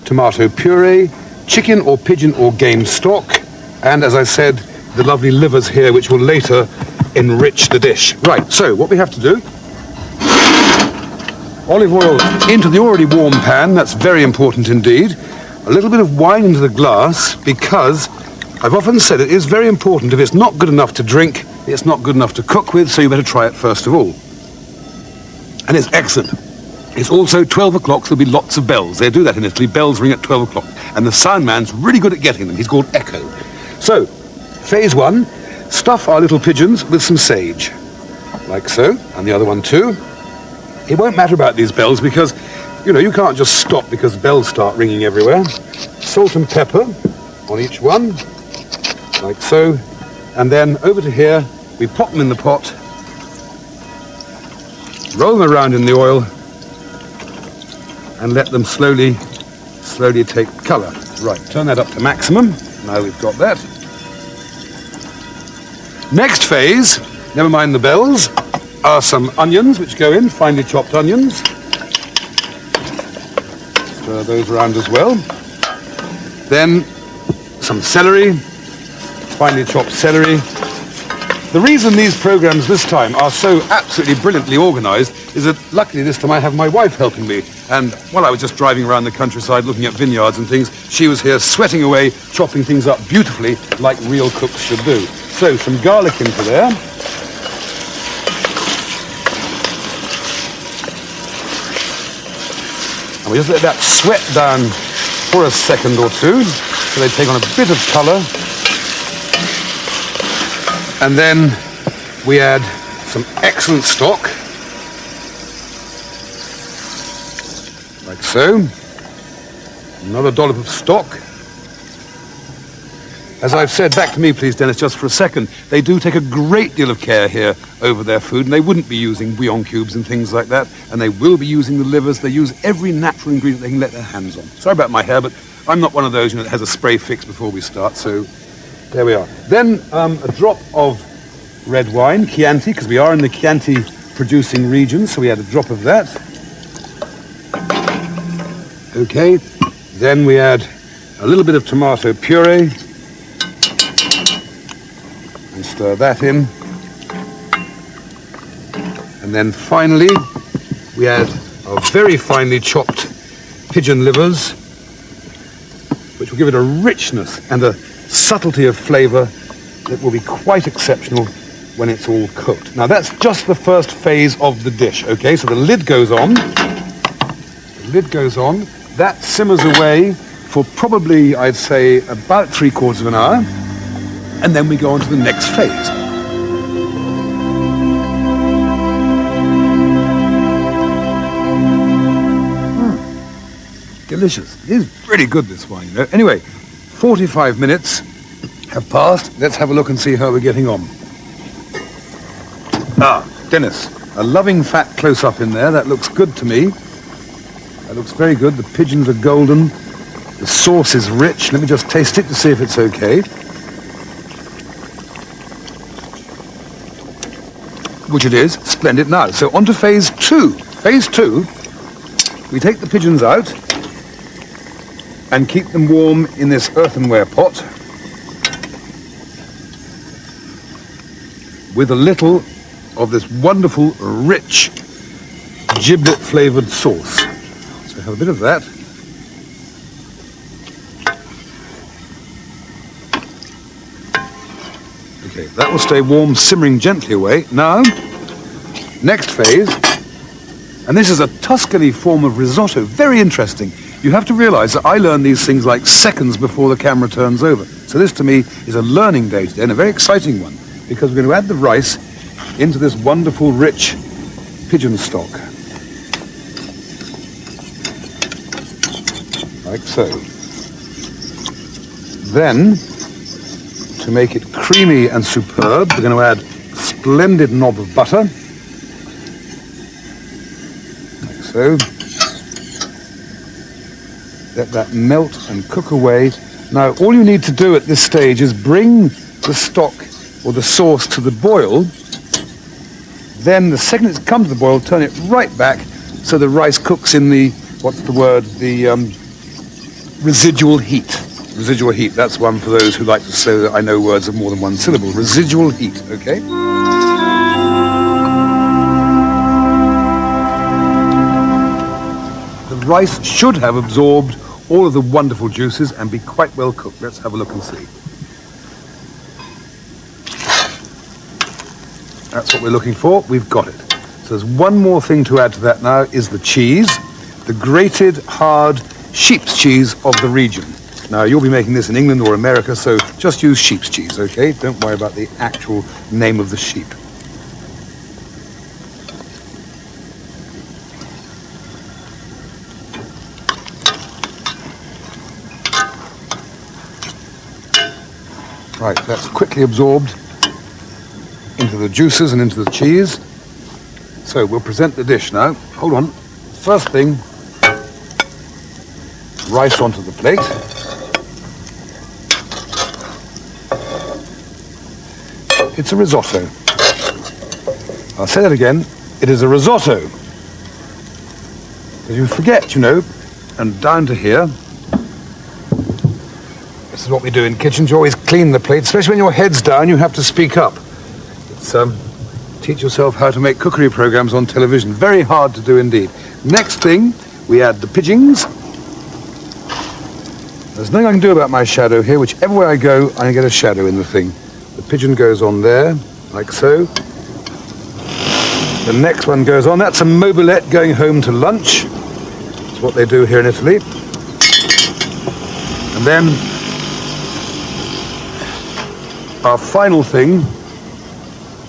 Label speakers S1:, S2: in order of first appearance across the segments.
S1: tomato puree, chicken or pigeon or game stock, and as I said, the lovely livers here, which will later enrich the dish. Right, so what we have to do, olive oil into the already warm pan, that's very important indeed. A little bit of wine into the glass, because I've often said it is very important. If it's not good enough to drink, it's not good enough to cook with, so you better try it first of all. And it's excellent. It's also 12 o'clock, so there'll be lots of bells. They do that in Italy, bells ring at 12 o'clock. And the sound man's really good at getting them. He's called Echo. So, phase one, stuff our little pigeons with some sage. Like so, and the other one too. It won't matter about these bells because, you know, you can't just stop because bells start ringing everywhere. Salt and pepper on each one, like so. And then over to here, we pop them in the pot, roll them around in the oil, and let them slowly take colour. Right, turn that up to maximum. Now we've got that. Next phase, never mind the bells, are some onions which go in, finely chopped onions. Stir those around as well. Then some celery, finely chopped celery. The reason these programs this time are so absolutely brilliantly organised is that luckily this time I have my wife helping me. And while I was just driving around the countryside looking at vineyards and things, she was here sweating away, chopping things up beautifully like real cooks should do. So some garlic into there. And we just let that sweat down for a second or two so they take on a bit of colour. And then we add some excellent stock, like so. Another dollop of stock. As I've said, back to me please, Dennis, just for a second, they do take a great deal of care here over their food, and they wouldn't be using bouillon cubes and things like that, and they will be using the livers. They use every natural ingredient they can let their hands on. Sorry about my hair, but I'm not one of those, you know, that has a spray fix before we start, so there we are. Then a drop of red wine, Chianti, because we are in the Chianti producing region, so we add a drop of that. Okay, then we add a little bit of tomato puree and stir that in. And then finally, we add our very finely chopped pigeon livers, which will give it a richness and a subtlety of flavour that will be quite exceptional when it's all cooked. Now that's just the first phase of the dish, okay? So the lid goes on. The lid goes on. That simmers away for probably, I'd say, about 3/4 of an hour. And then we go on to the next phase. Delicious. It is pretty good, this wine, you know. Anyway, 45 minutes have passed. Let's have a look and see how we're getting on. Ah, Dennis, a loving fat close-up in there. That looks good to me. That looks very good. The pigeons are golden. The sauce is rich. Let me just taste it to see if it's okay. Which it is. Splendid. Now, so on to phase two. Phase two, we take the pigeons out and keep them warm in this earthenware pot with a little of this wonderful, rich, giblet-flavoured sauce. So have a bit of that. Okay, that will stay warm, simmering gently away. Now, next phase, and this is a Tuscany form of risotto, very interesting. You have to realise that I learn these things like seconds before the camera turns over. So this to me is a learning day today, and a very exciting one, because we're going to add the rice into this wonderful, rich pigeon stock. Like so. Then, to make it creamy and superb, we're going to add a splendid knob of butter. Like so. Let that melt and cook away. Now, all you need to do at this stage is bring the stock or the sauce to the boil. Then the second it's come to the boil, turn it right back so the rice cooks in the, what's the word, the residual heat. Residual heat, that's one for those who like to say that I know words of more than one syllable. Residual heat, okay? The rice should have absorbed all of the wonderful juices and be quite well cooked. Let's have a look and see. That's what we're looking for. We've got it. So there's one more thing to add to that now is the cheese, the grated, hard sheep's cheese of the region. Now, you'll be making this in England or America, so just use sheep's cheese, okay? Don't worry about the actual name of the sheep. Right, that's quickly absorbed into the juices and into the cheese. So we'll present the dish now. Hold on. First thing, rice onto the plate. It's a risotto. I'll say that again. It is a risotto. As you forget, you know, and down to here. This is what we do in kitchens. You always clean the plate, especially when your head's down, you have to speak up. It's, teach yourself how to make cookery programs on television. Very hard to do indeed. Next thing, we add the pigeons. There's nothing I can do about my shadow here. Whichever way I go, I get a shadow in the thing. The pigeon goes on there, like so. The next one goes on. That's a mobilette going home to lunch. That's what they do here in Italy. And then our final thing,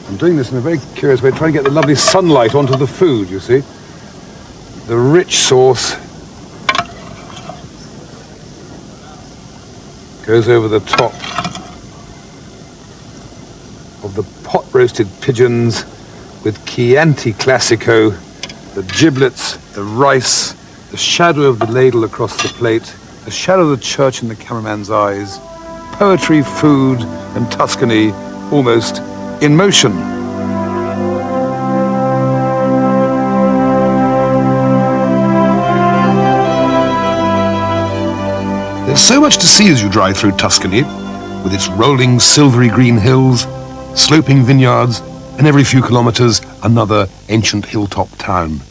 S1: I'm doing this in a very curious way, trying to get the lovely sunlight onto the food, you see. The rich sauce goes over the top of the pot-roasted pigeons with Chianti Classico, the giblets, the rice, the shadow of the ladle across the plate, the shadow of the church in the cameraman's eyes, poetry, food, and Tuscany almost in motion. There's so much to see as you drive through Tuscany, with its rolling silvery green hills, sloping vineyards, and every few kilometers another ancient hilltop town.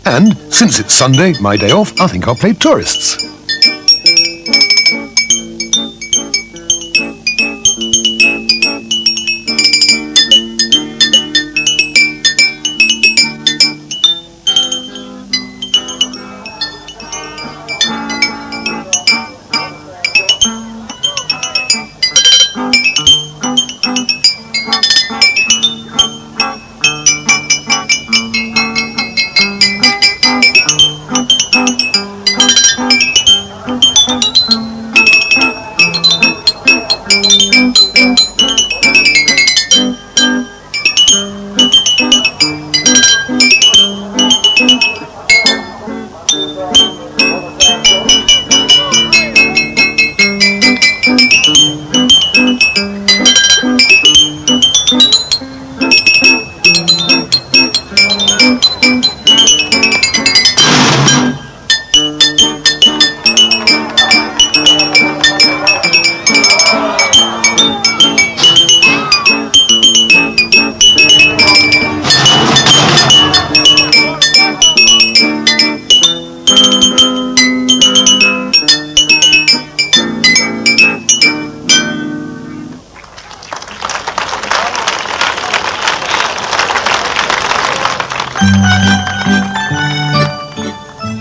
S1: And since it's Sunday, my day off, I think I'll play tourists.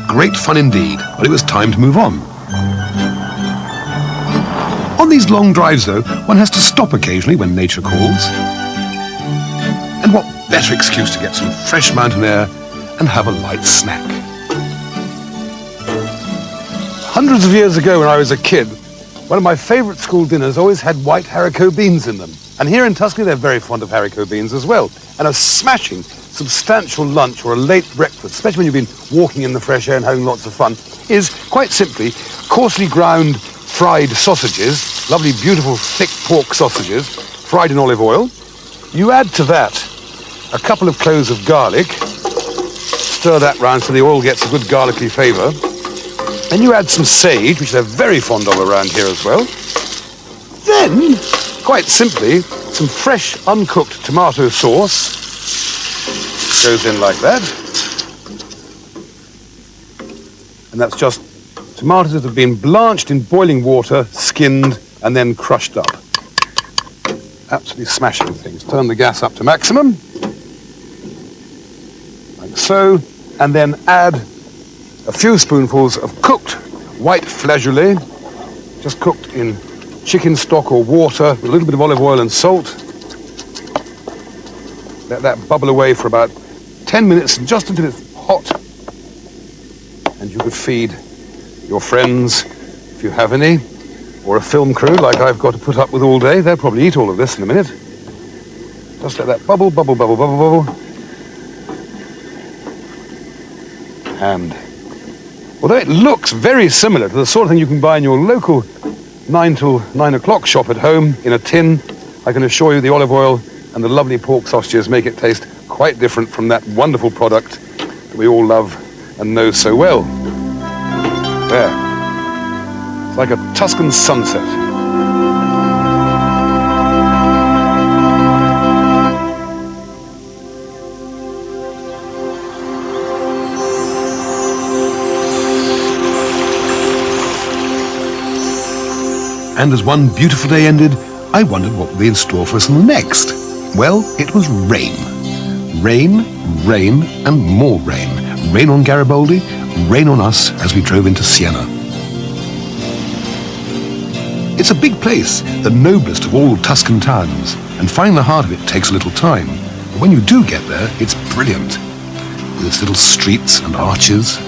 S1: Great fun indeed, but it was time to move on. On these long drives, though, one has to stop occasionally when nature calls. And what better excuse to get some fresh mountain air and have a light snack. Hundreds of years ago when I was a kid, one of my favourite school dinners always had white haricot beans in them. And here in Tuscany, they're very fond of haricot beans as well. And a smashing, substantial lunch or a late breakfast, especially when you've been walking in the fresh air and having lots of fun, is quite simply coarsely ground fried sausages, lovely, beautiful, thick pork sausages, fried in olive oil. You add to that a couple of cloves of garlic, stir that round so the oil gets a good garlicky flavour. Then you add some sage, which they're very fond of around here as well. Then, quite simply, some fresh uncooked tomato sauce goes in like that. And that's just tomatoes that have been blanched in boiling water, skinned, and then crushed up. Absolutely smashing things. Turn the gas up to maximum, like so, and then add a few spoonfuls of cooked white flageolet, just cooked in chicken stock or water with a little bit of olive oil and salt. Let that bubble away for about 10 minutes, just until it's hot. And you could feed your friends, if you have any, or a film crew like I've got to put up with all day. They'll probably eat all of this in a minute. Just let that bubble, bubble, bubble, bubble, bubble. And although it looks very similar to the sort of thing you can buy in your local 9 till 9 o'clock shop at home in a tin, I can assure you the olive oil and the lovely pork sausages make it taste quite different from that wonderful product that we all love and know so well. There. It's like a Tuscan sunset.
S2: And as one beautiful day ended, I wondered what would be in store for us on the next. Well, it was rain. Rain, rain, and more rain. Rain on Garibaldi, rain on us as we drove into Siena. It's a big place, the noblest of all Tuscan towns, and finding the heart of it takes a little time. But when you do get there, it's brilliant, with its little streets and arches.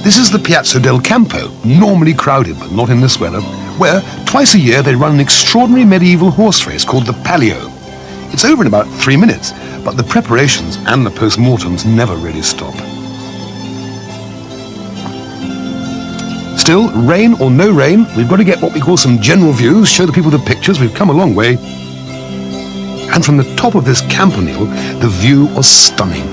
S2: This is the Piazza del Campo, normally crowded, but not in this weather, where twice a year they run an extraordinary medieval horse race called the Palio. It's over in about 3 minutes, but the preparations and the post-mortems never really stop. Still, rain or no rain, we've got to get what we call some general views, show the people the pictures. We've come a long way. And from the top of this campanile, the view was stunning.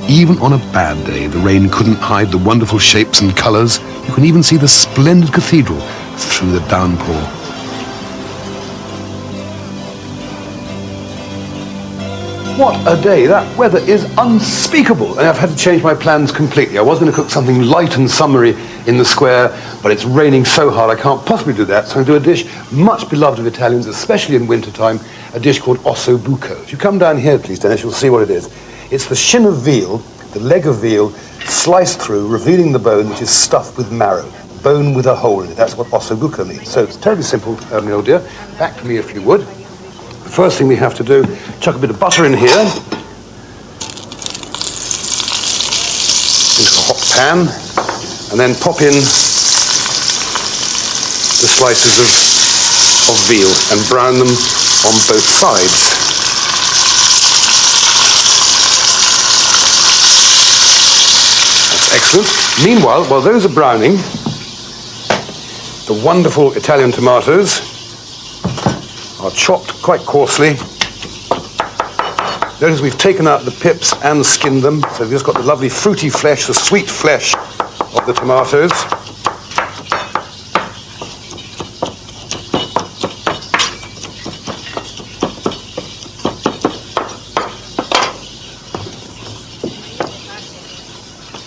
S2: Even on a bad day, the rain couldn't hide the wonderful shapes and colours. You can even see the splendid cathedral through the downpour.
S1: What a day. That weather is unspeakable. And I've had to change my plans completely. I was going to cook something light and summery in the square, but it's raining so hard I can't possibly do that. So I'm going to do a dish much beloved of Italians, especially in wintertime, a dish called osso buco. If you come down here, please, Dennis, you'll see what it is. It's the shin of veal, the leg of veal, sliced through, revealing the bone, which is stuffed with marrow. Bone with a hole in it. That's what osso buco means. So it's terribly simple, Neil dear. Back to me if you would. The first thing we have to do, chuck a bit of butter in here into a hot pan, and then pop in the slices of veal and brown them on both sides. That's excellent. Meanwhile, while those are browning, the wonderful Italian tomatoes are chopped quite coarsely. Notice we've taken out the pips and skinned them, so we've just got the lovely fruity flesh, the sweet flesh of the tomatoes.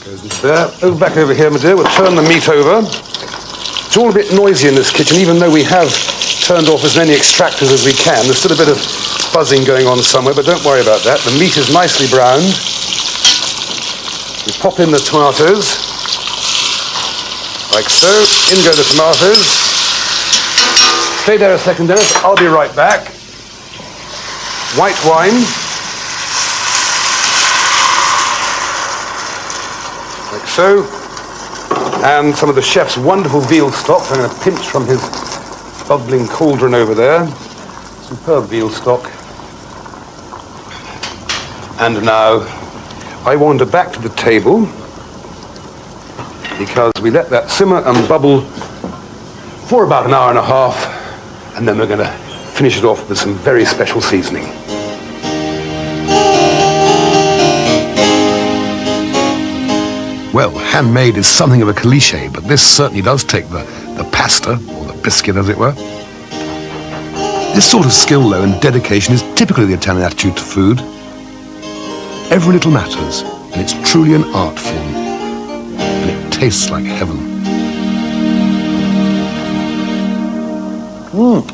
S1: Goes into there. Back over here, my dear, we'll turn the meat over. It's all a bit noisy in this kitchen, even though we have turned off as many extractors as we can. There's still a bit of buzzing going on somewhere, but don't worry about that. The meat is nicely browned. We pop in the tomatoes, like so. In go the tomatoes. Stay there a second, Dennis. I'll be right back. White wine. Like so. And some of the chef's wonderful veal stock. I'm going to pinch from his bubbling cauldron over there. Superb veal stock. And now I wander back to the table because we let that simmer and bubble for about an hour and a half, and then we're going to finish it off with some very special seasoning.
S2: Well, handmade is something of a cliche, but this certainly does take the pasta, or the biscuit as it were. This sort of skill, though, and dedication is typically the Italian attitude to food. Every little matters, and it's truly an art form. And it tastes like heaven.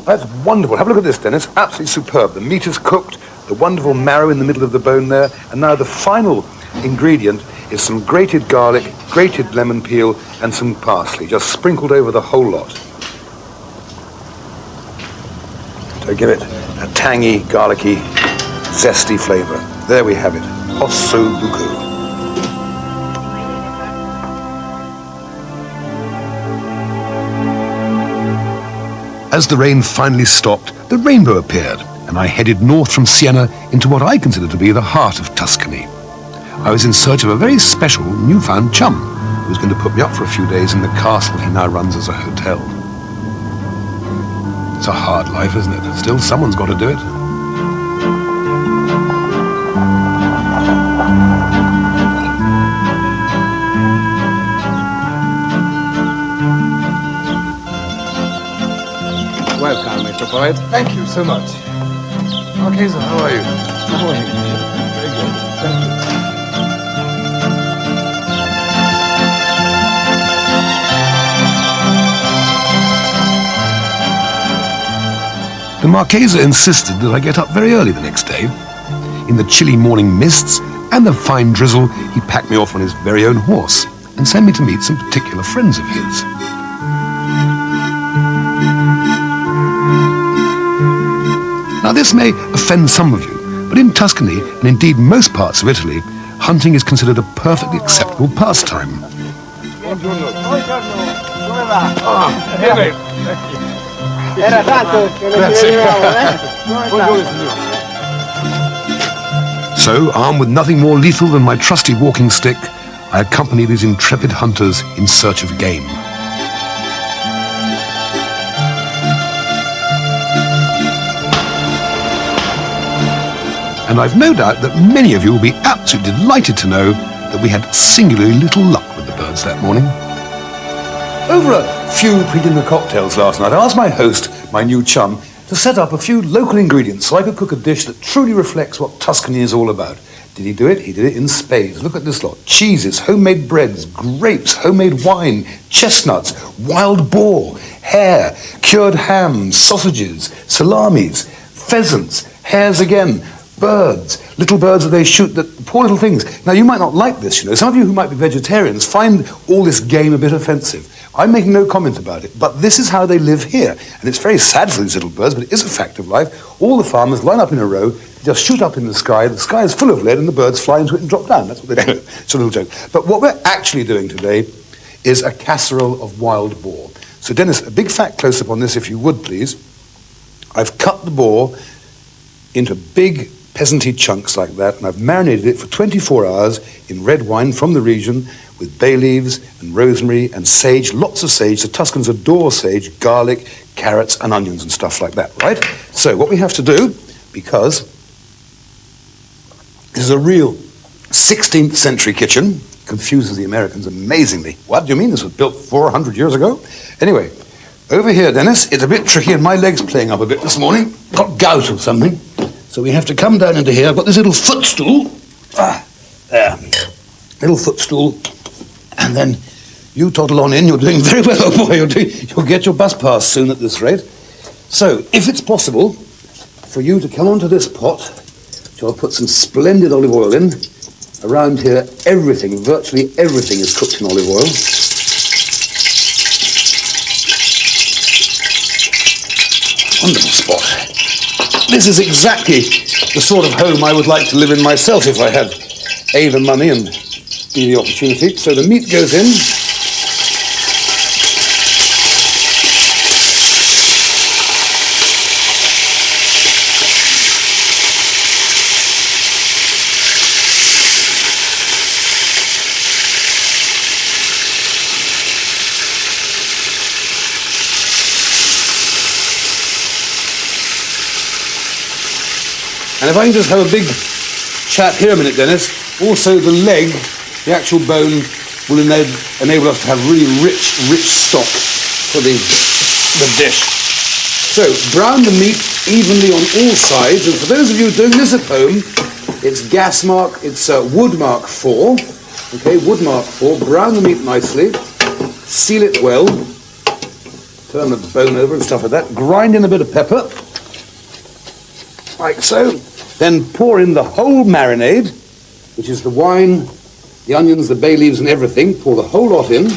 S1: That's wonderful. Have a look at this, Dennis. Absolutely superb. The meat is cooked, the wonderful marrow in the middle of the bone there, and now the final ingredient is some grated garlic, grated lemon peel, and some parsley, just sprinkled over the whole lot. To give it a tangy, garlicky, zesty flavour. There we have it. Osso buco.
S2: As the rain finally stopped, the rainbow appeared, and I headed north from Siena into what I consider to be the heart of Tuscany. I was in search of a very special newfound chum who was going to put me up for a few days in the castle he now runs as a hotel. It's a hard life, isn't it? Still, someone's got to do it.
S3: Welcome, Mr. Floyd.
S1: Thank you so much. Marchesa, how are you?
S3: How are you?
S1: Very good. Thank you.
S2: The Marchesa insisted that I get up very early the next day. In the chilly morning mists and the fine drizzle, he packed me off on his very own horse and sent me to meet some particular friends of his. Now this may offend some of you, but in Tuscany, and indeed most parts of Italy, hunting is considered a perfectly acceptable pastime.
S3: Buongiorno. Come va? Bene. Era tanto che non ci vedevamo,
S2: So, armed with nothing more lethal than my trusty walking stick, I accompany these intrepid hunters in search of game. And I've no doubt that many of you will be absolutely delighted to know that we had singularly little luck with the birds that morning.
S1: Over a few pre-dinner cocktails last night, I asked my host, my new chum, to set up a few local ingredients so I could cook a dish that truly reflects what Tuscany is all about. Did he do it? He did it in spades. Look at this lot. Cheeses, homemade breads, grapes, homemade wine, chestnuts, wild boar, hare, cured hams, sausages, salamis, pheasants, hares again, birds, little birds that they shoot, that poor little things. Now, you might not like this, you know. Some of you who might be vegetarians find all this game a bit offensive. I'm making no comment about it, but this is how they live here. And it's very sad for these little birds, but it is a fact of life. All the farmers line up in a row, just shoot up in the sky is full of lead, and the birds fly into it and drop down. That's what they do. It's a little joke. But what we're actually doing today is a casserole of wild boar. So, Dennis, a big fat close-up on this, if you would, please. I've cut the boar into big peasanty chunks like that, and I've marinated it for 24 hours in red wine from the region with bay leaves and rosemary and sage, lots of sage. The Tuscans adore sage, garlic, carrots and onions and stuff like that, right? So what we have to do, because this is a real 16th century kitchen, confuses the Americans amazingly. What do you mean this was built 400 years ago? Anyway, over here, Dennis, it's a bit tricky and my leg's playing up a bit this morning. Got gout or something. So we have to come down into here. I've got this little footstool. There. Little footstool. And then you toddle on in. You're doing very well, oh boy. You'll get your bus pass soon at this rate. So, if it's possible for you to come onto this pot, which I'll put some splendid olive oil in. Around here, everything, virtually everything is cooked in olive oil. Wonderful spot. This is exactly the sort of home I would like to live in myself if I had A, the money and B, the opportunity. So the meat goes in. And if I can just have a big chat here a minute, Dennis. Also, the leg, the actual bone, will enable us to have really rich stock for the dish. So, brown the meat evenly on all sides. And for those of you doing this at home, it's wood mark 4. Okay, wood mark 4. Brown the meat nicely. Seal it well. Turn the bone over and stuff like that. Grind in a bit of pepper. Like so. Then pour in the whole marinade, which is the wine, the onions, the bay leaves and everything. Pour the whole lot in.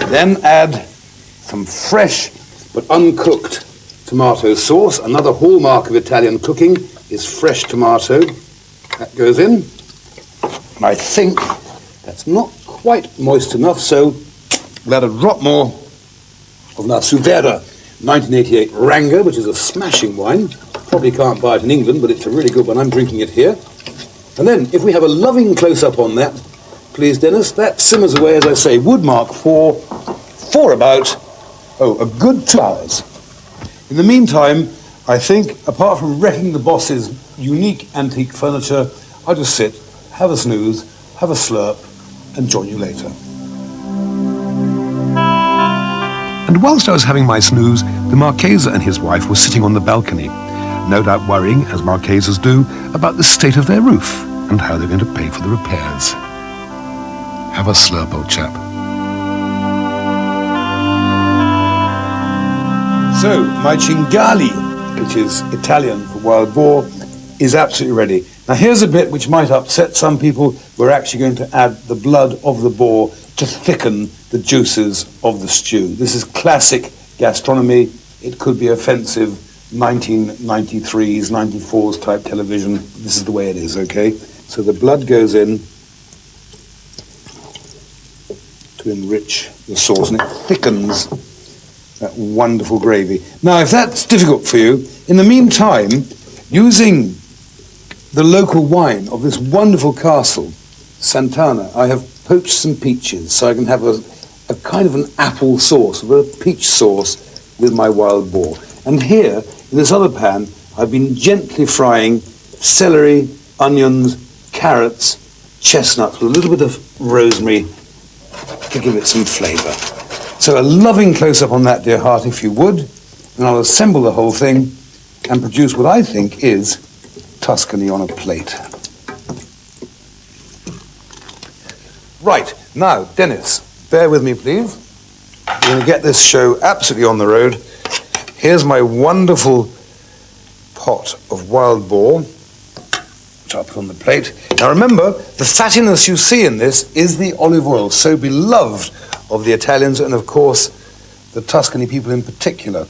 S1: Then add some fresh but uncooked tomato sauce. Another hallmark of Italian cooking is fresh tomato. That goes in. And I think that's not quite moist enough, so we'll add a drop more of La Suvera 1988 Rango, which is a smashing wine. Probably can't buy it in England, but it's a really good one. I'm drinking it here. And then, if we have a loving close-up on that, please, Dennis, that simmers away, as I say, wood mark for about, a good 2 hours. In the meantime, I think, apart from wrecking the boss's unique antique furniture, I'll just sit, have a snooze, have a slurp, and join you later.
S2: And whilst I was having my snooze, the Marchese and his wife were sitting on the balcony, no doubt worrying, as Marcheses do, about the state of their roof and how they're going to pay for the repairs. Have a slurp, old chap.
S1: So, my cingali, which is Italian for wild boar, is absolutely ready. Now here's a bit which might upset some people. We're actually going to add the blood of the boar to thicken the juices of the stew. This is classic gastronomy. It could be offensive 1993s, 94s type television. This is the way it is, okay? So the blood goes in to enrich the sauce, and it thickens that wonderful gravy. Now, if that's difficult for you, in the meantime, using the local wine of this wonderful castle, Sant'Anna, I have poached some peaches so I can have a kind of an apple sauce, a peach sauce with my wild boar. And here, in this other pan, I've been gently frying celery, onions, carrots, chestnuts with a little bit of rosemary to give it some flavour. So a loving close-up on that, dear heart, if you would, and I'll assemble the whole thing and produce what I think is Tuscany on a plate. Right, now, Dennis, bear with me, please. We're going to get this show absolutely on the road. Here's my wonderful pot of wild boar, which I'll put on the plate. Now remember, the fattiness you see in this is the olive oil, so beloved of the Italians and, of course, the Tuscany people in particular.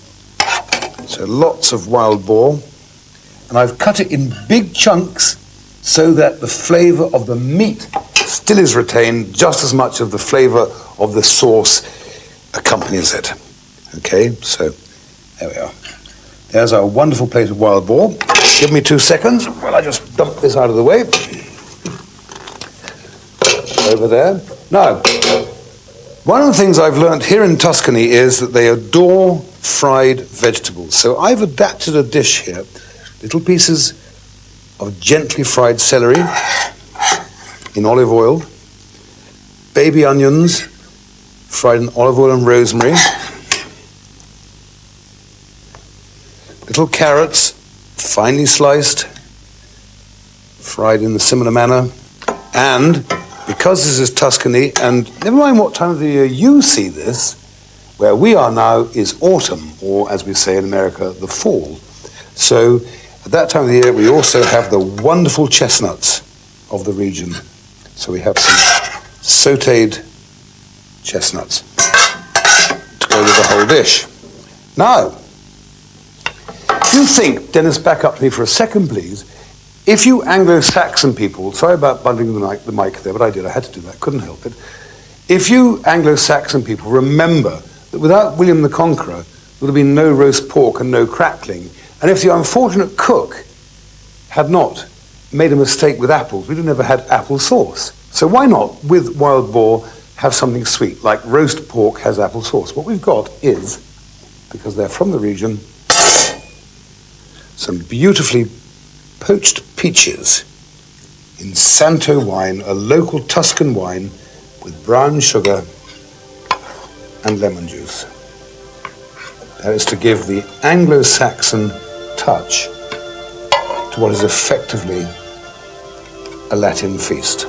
S1: So lots of wild boar. And I've cut it in big chunks so that the flavour of the meat still is retained, just as much of the flavour of the sauce accompanies it. Okay, so there we are. There's our wonderful plate of wild boar. Give me 2 seconds while I just dump this out of the way. Over there. Now, one of the things I've learned here in Tuscany is that they adore fried vegetables. So I've adapted a dish here. Little pieces of gently fried celery in olive oil, baby onions fried in olive oil and rosemary, little carrots finely sliced, fried in the similar manner, and because this is Tuscany, and never mind what time of the year you see this, where we are now is autumn, or as we say in America, the fall. So at that time of the year, we also have the wonderful chestnuts of the region. So we have some sautéed chestnuts to go with the whole dish. Now, if you think, Dennis, back up to me for a second, please. If you Anglo-Saxon people, sorry about bundling the mic there, but I did, I had to do that, couldn't help it. If you Anglo-Saxon people remember that without William the Conqueror, there would have been no roast pork and no crackling, and if the unfortunate cook had not made a mistake with apples, we'd have never had apple sauce. So why not, with wild boar, have something sweet, like roast pork has apple sauce? What we've got is, because they're from the region, some beautifully poached peaches in Santo wine, a local Tuscan wine with brown sugar and lemon juice. That is to give the Anglo-Saxon touch to what is effectively a Latin feast.